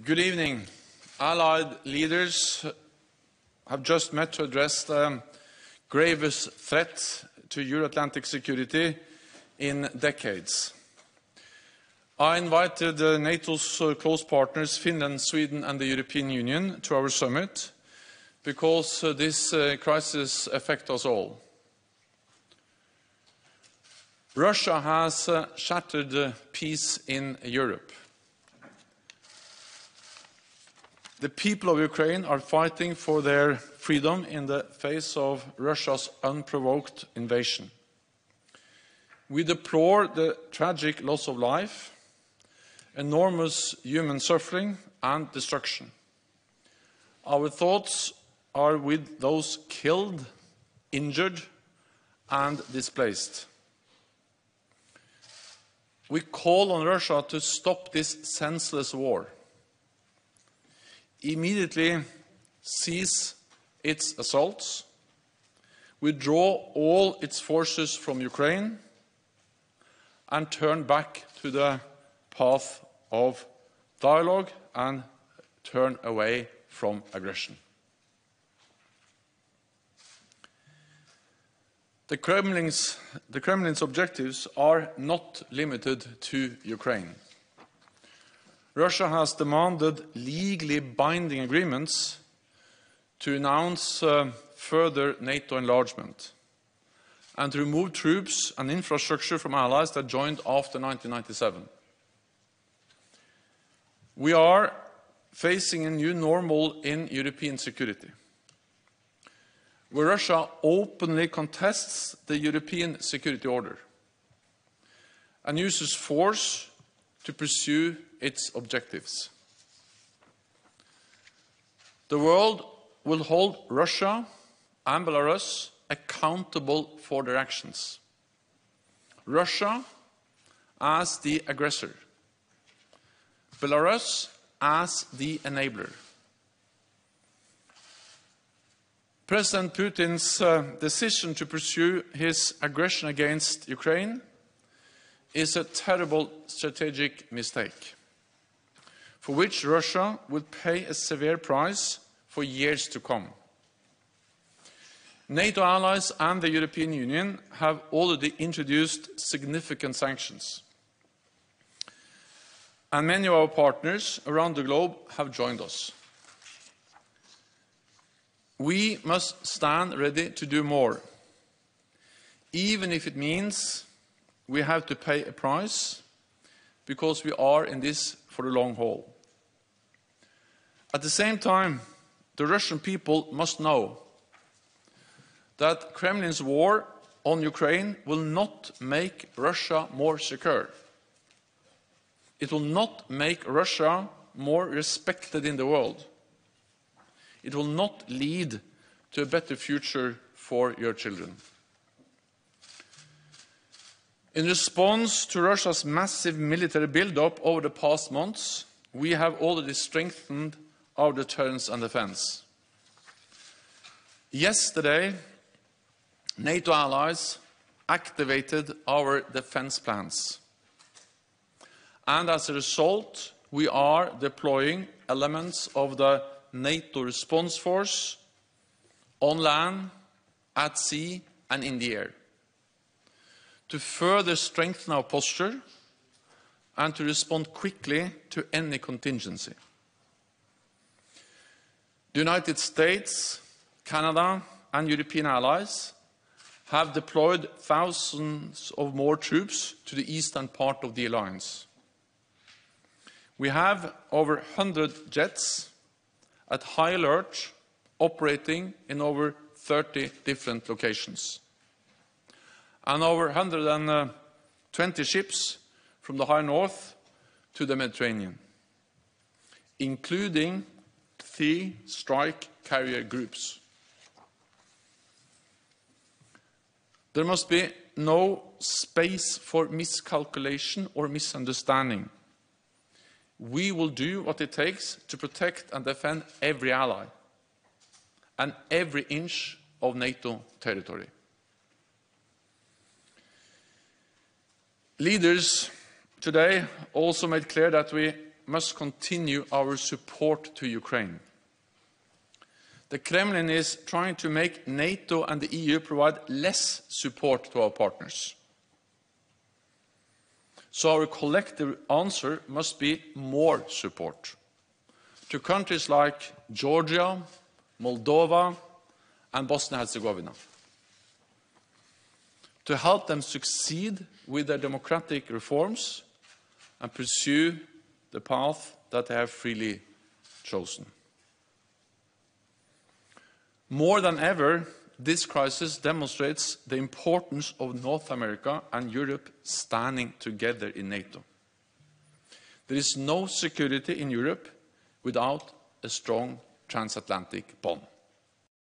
Good evening. Allied leaders have just met to address the gravest threat to Euro-Atlantic security in decades. I invited NATO's close partners, Finland, Sweden and the European Union, to our summit because this crisis affects us all. Russia has shattered peace in Europe. The people of Ukraine are fighting for their freedom in the face of Russia's unprovoked invasion. We deplore the tragic loss of life, enormous human suffering and destruction. Our thoughts are with those killed, injured and displaced. We call on Russia to stop this senseless war. Immediately cease its assaults, withdraw all its forces from Ukraine, and turn back to the path of dialogue and turn away from aggression. The Kremlin's objectives are not limited to Ukraine. Russia has demanded legally binding agreements to announce further NATO enlargement and to remove troops and infrastructure from allies that joined after 1997. We are facing a new normal in European security, where Russia openly contests the European security order and uses force to pursue its objectives. The world will hold Russia and Belarus accountable for their actions. Russia as the aggressor, Belarus as the enabler. President Putin's decision to pursue his aggression against Ukraine is a terrible strategic mistake, for which Russia will pay a severe price for years to come. NATO allies and the European Union have already introduced significant sanctions, and many of our partners around the globe have joined us. We must stand ready to do more, even if it means we have to pay a price, because we are in this for the long haul. At the same time, the Russian people must know that Kremlin's war on Ukraine will not make Russia more secure. It will not make Russia more respected in the world. It will not lead to a better future for your children. In response to Russia's massive military build-up over the past months, we have already strengthened our deterrence and defense. Yesterday, NATO allies activated our defense plans. And as a result, we are deploying elements of the NATO response force on land, at sea and in the air, to further strengthen our posture and to respond quickly to any contingency. The United States, Canada and European allies have deployed thousands of more troops to the eastern part of the alliance. We have over 100 jets at high alert operating in over 30 different locations, and over 120 ships from the high north to the Mediterranean, including 3 strike carrier groups. There must be no space for miscalculation or misunderstanding. We will do what it takes to protect and defend every ally and every inch of NATO territory. Leaders today also made clear that we must continue our support to Ukraine. The Kremlin is trying to make NATO and the EU provide less support to our partners. So our collective answer must be more support to countries like Georgia, Moldova, and Bosnia-Herzegovina, to help them succeed with their democratic reforms and pursue the path that they have freely chosen. More than ever, this crisis demonstrates the importance of North America and Europe standing together in NATO. There is no security in Europe without a strong transatlantic bond.